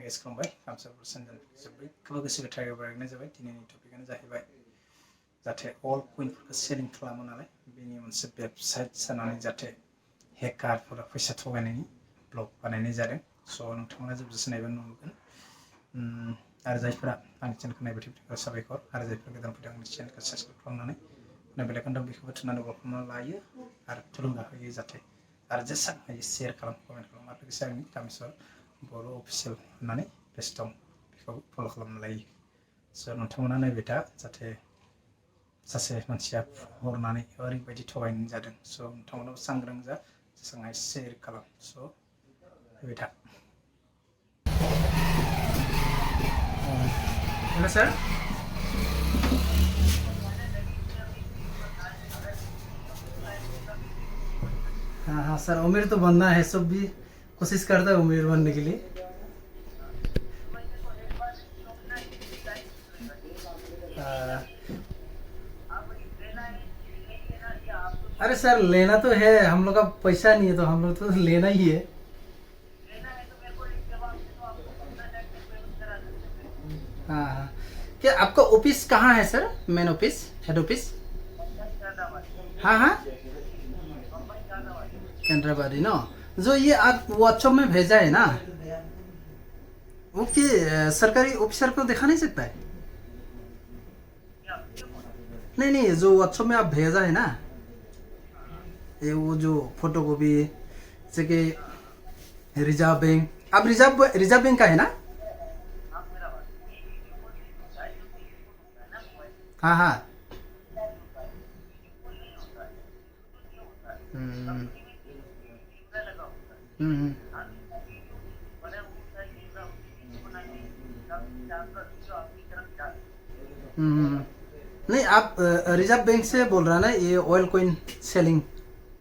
gas खालामबाय गामसाफोर सेन्देल जोब्बाय गोबां गोसो गोथारै बारायनाय जाबाय दिनैनि टपिकआनो जाहैबाय जाहाथे अल कइनफोरखौ सेलिं खालामो नालाय बेनि मोनसे वेबसाइट जानानै जाहाथे हेकारफोरा फैसा थगायनायनि ब्लग बानायनाय जादों स' नोंथांमोना जोबजासे नायबा नुगोन आरो जायफोरा आंनि चेनेलखौ नायबाय थायो साबायखर आरो जायफोरा गोदान फैदों आंनि चेनेलखौ साबस्क्राइब खालामनानै बेल आइकन दं बेखौबो थुनानै गल खालामना लायो आरो थुलुंगा होयो जाहाथे आरो जेसेबां हायो शेयार खालाम कमेन्ट खालाम आरो लोगोसे आंनि गामिसर बर' अफिसियेल होननानै पेज दं बेखौ फल' खालामना लायो स' नोंथांमोना नायबाय था जाहाथे सासे मानसिया हरनानै ओरैबायदि थगायनाय जादों स' नोंथांमोनाबो सांग्रां जा जेसेबां हायो शेयार खालाम स' नायबाय था हेलो सर हाँ हाँ सर उम्र तो बनना है सब भी कोशिश करता है उम्र बनने के लिए अरे सर लेना तो है हम लोग का पैसा नहीं है तो हम लोग तो लेना ही है हाँ हाँ क्या आपका ऑफिस कहाँ है सर मेन ऑफिस हेड ऑफिस हाँ हाँ कैंड्राबाड़ी ना जो ये आप व्हाट्सएप में भेजा है ना वो कि सरकारी ऑफिसर को दिखा नहीं सकता है नहीं नहीं जो व्हाट्सएप में आप भेजा है ना ये वो जो फोटो कॉपी जैसे कि रिजर्व बैंक आप रिजर्व बैंक का है ना हाँ हाँ हम्म हम्म नहीं आप रिजर्व बैंक से बोल रहा ना ये ऑयल कॉइन सेलिंग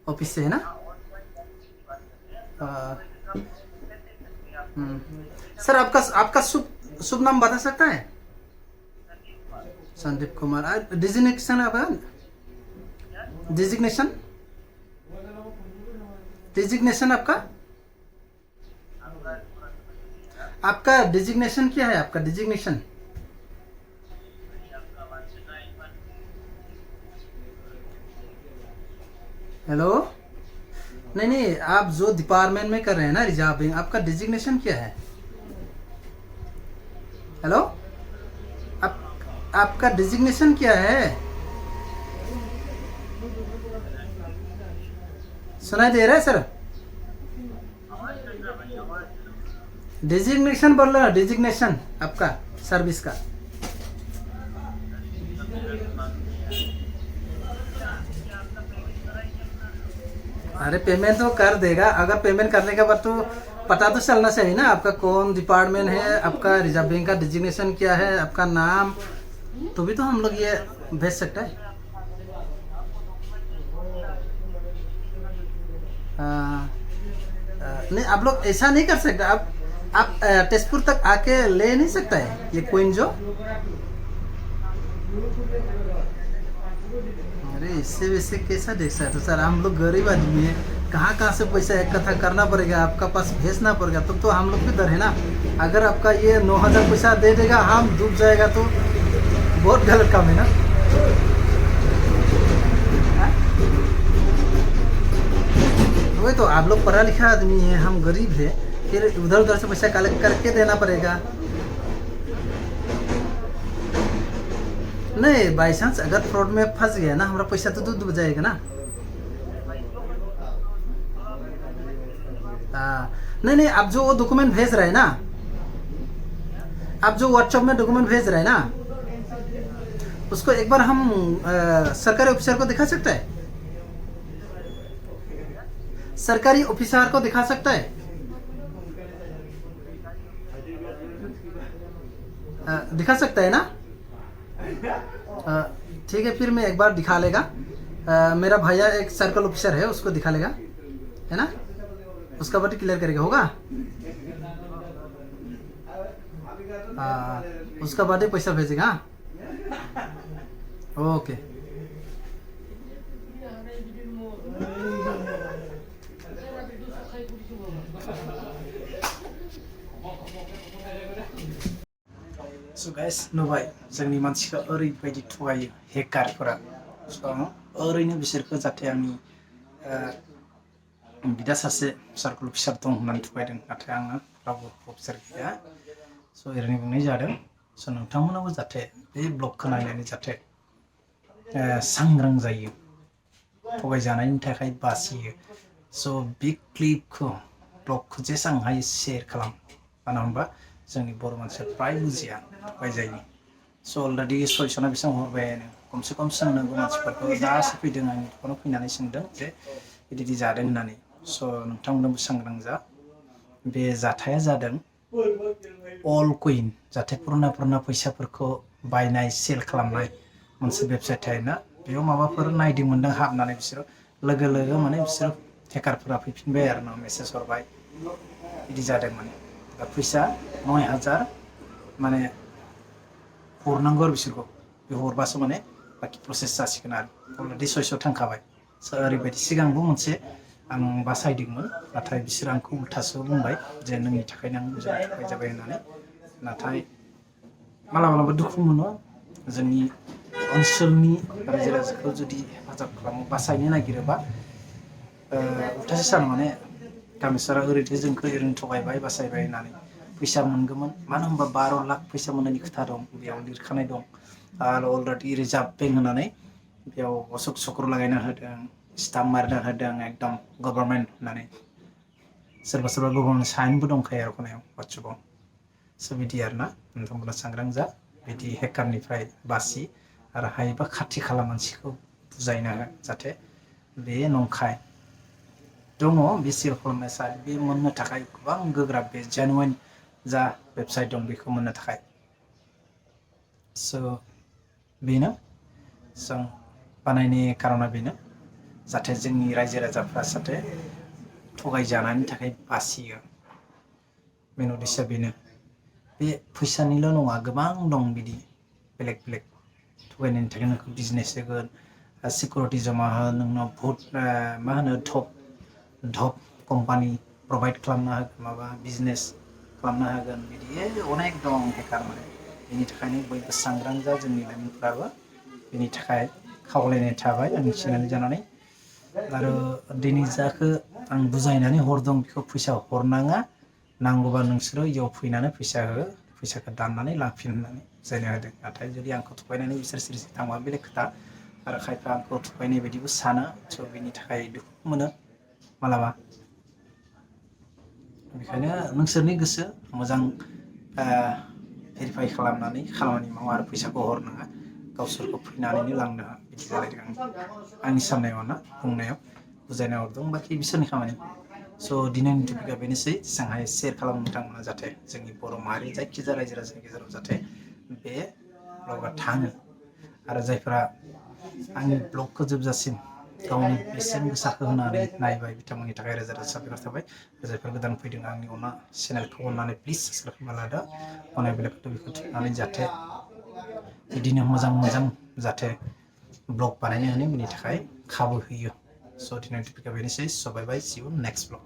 ऑफिस से है ना सर आपका आपका शुभ शुभ नाम बता सकता है संदीप कुमार डिजिग्नेशन आपका डिजिग्नेशन डिजिग्नेशन आपका आपका डिजिग्नेशन क्या है आपका डिजिग्नेशन हेलो नहीं नहीं आप जो डिपार्टमेंट में कर रहे हैं ना रिजर्व बैंक आपका डिजिग्नेशन क्या है हेलो आपका डिजिग्नेशन क्या है सुनाई दे रहा है सर डिजिग्नेशन बोल रहा डिजिग्नेशन आपका सर्विस का अरे पेमेंट तो कर देगा अगर पेमेंट करने के बाद तो पता तो चलना चाहिए ना आपका कौन डिपार्टमेंट है आपका रिजर्व बैंक का डिजिग्नेशन क्या है आपका नाम तो भी तो हम लोग ये भेज सकते हैं नहीं आप लोग ऐसा नहीं कर सकते आप तेजपुर तक आके ले नहीं सकता है ये कोइन जो अरे इससे वैसे कैसा देख सकते सर हम लोग गरीब आदमी है कहाँ से पैसा इकट्ठा करना पड़ेगा आपका पास भेजना पड़ेगा तो हम लोग भी डर है ना अगर आपका ये 9,000 पैसा दे देगा हम डूब जाएगा तो बहुत गलत काम है ना वही तो आप लोग पढ़ा लिखा आदमी है हम गरीब है फिर उधर उधर से पैसा कलेक्ट करके देना पड़ेगा नहीं बाई चांस अगर फ्रॉड में फंस गया ना हमारा पैसा तो डूब जाएगा ना नहीं नहीं आप जो डॉक्यूमेंट भेज रहे हैं ना आप जो व्हाट्सएप में डॉक्यूमेंट भेज रहे हैं ना उसको एक बार हम सरकारी ऑफिसर को दिखा सकते हैं सरकारी ऑफिसर को दिखा सकता है दिखा सकता है ना ठीक है फिर मैं एक बार दिखा लेगा मेरा भैया एक सर्कल ऑफिसर है उसको दिखा लेगा है ना उसका बाटी क्लियर करेगा होगा उसका बाटी पैसा भेजेगा ओके So guys नुबाय जोंनि मानसिखौ ओरैबायदि थगायो हेकारफोरा ओरैनो बिसोरखौ जाहाथे आंनि बिदा सासे सार्कल फिसार दं होननानै थगायदों नाथाय आङो रावबो अफिसार गैया स' ओरैनो बुंनाय जादों स' नोंथांमोनाबो जाहाथे बे ब्लगखौ नायनानै जाहाथे सांग्रां जायो थगायजानायनि थाखाय बासियो स' बे क्लिपखौ ब्लगखौ जेसां हायो शेयार खालाम मानो होनबा जोंनि बर' मानसिया फ्राय बुजिया थगायजायो स' अलरेडि सयसना बेसेबां हरबायानो खमसे खम सोंनांगौ मानसिफोरखौ दासो फैदों आंनि फनाव फैनानै सोंदों जे बिदि जादों होननानै स' नोंथांमोनाबो सांग्रां जा बे जाथाया जादों अल कुइन जाहाथे पुराना फैसाफोरखौ बायनाय सेल खालामनाय मोनसे वेबसाइट थायोना बेयाव माबाफोर नायदोंमोनदां हाबनानै बिसोरो लोगो लोगो माने बिसोरो हेकारफोरा फैफिनबाय आरो ना मेसेज हरबाय बिदि जादों माने दा फैसा 9,000 माने हरनांगौ आरो बिसोरखौ बे हरबासो माने बाखि प्रसेस जासिगोन आरो अलरेडि 600 थांखाबाय स' ओरैबायदि सिगांबो मोनसे आं बासायदोंमोन नाथाय बिसोर आंखौ उल्थासो बुंबाय जे नोंनि थाखायनो आं थगाय जाबाय होननानै नाथाय मालाबा दुखु मोनो जोंनि ओनसोलनि रायजो राजाखौ जुदि हेफाजाब खालामो बासायनो नागिरोबा उल्थासो सानो माने गामिसारा ओरैनो जोंखौ ओरैनो थगायबाय बासायबाय होननानै फैसा मोनगौमोन मानो होनबा 12 लाख फैसा मोननायनि खोथा दं बेयाव लिरखानाय दं आरो अलरेडि रिजार्भ बेंक होनानै बेयाव अशक चक्र लागायना होदों स्टाम्प मारिना होदों एकदम गभर्नमेन्ट होननानै सोरबा सोरबा गभर्नमेन्ट साइनबो दंखायो आरो खनायाव वाट्सएपआव स' बिदि आरोना नोंथांमोना सांग्रां जा बिदि हेकारनिफ्राय बासि आरो हायोबा खाथि खाला मानसिखौ बुजायना हो जाहाथे बे नंखाय दङ बे सेल खालामनाय साइट बे मोननो थाखाय गोबां गोब्राब बे जेनुइन जा वेबसाइट दं बेखौ मोननो थाखाय स' बेनो जों बानायनायनि खारना बेनो जाहाथे जोंनि रायजो राजाफ्रा जाहाथे थगायजानायनि थाखाय बासियो मेन उद्देश्यआ बेनो बे फैसानिल' नङा गोबां दं बिदि बेलेग बेलेग थगायनायनि थाखाय नोंखौ बिजनेस होगोन सिकिउरिटि जमा हो नोंनाव बहुत मा होनो धप कम्पानि प्रभाइड खालामना होगोन माबा बिजनेस खालामना होगोन बिदि अनेक दं हेकार माने बेनि थाखायनो बयबो सांग्रां जा जोंनि लाइमोनफ्राबो बेनि थाखाय खावलायनाय थाबाय आंनि चेनेल जानानै आरो दिनै जाखो आं बुजायनानै हरदों बेखौ फैसा हरनाङा नांगौबा नोंसोरो इयाव फैनानै फैसा हो फैसाखौ दाननानै लांफिन होननानै बुजायना होदों नाथाय जुदि आंखौ थगायनानै बिसोर सिरि थांबा बेलेग खोथा आरो खायफा आंखौ थगायनाय बायदिबो सानो स' बेनि थाखाय दुखु मोनो मालाबा बेखायनो नोंसोरनि गोसो मोजां भेरिफाइ खालामनानै खामानि माव आरो फैसाखौ हरनाङा गावसोरखौ फैनानैनो लांनो हो बिदि जालायदों आंनि साननायाव ना बुंनायाव बुजायना हरदों बाखि बिसोरनि खामानि स' दिनैनि टपिकआ बेनोसै जेसेबां शेयार खालामनो नोंथांमोना जाहाथे जोंनि बर' माहारि जायखिजाया रायजो राजानि गेजेराव जाहाथे बे ब्लगआ थाङो आरो जायफोरा आंनि ब्लगखौ जोबजासिम गावनि बेसेन गोसाखौ होनानै नायबाय बिथांमोननि थाखाय रोजा रोजा साबायखर थाबाय जायफोर गोदान फैदों आंनि चेनेलखौ अननानै प्लिज साबस्क्राइब खालामना लादो अनेक बेलेग बेखौ थुनानै जाहाथे बिदिनो मोजां जाहाथे ब्लग बानायनो हानाय बेनि थाखाय खाबु होयो स' दिनैनि टपिकआ बेनोसै स' बाय बाय सि इउ नेक्स्ट ब्लग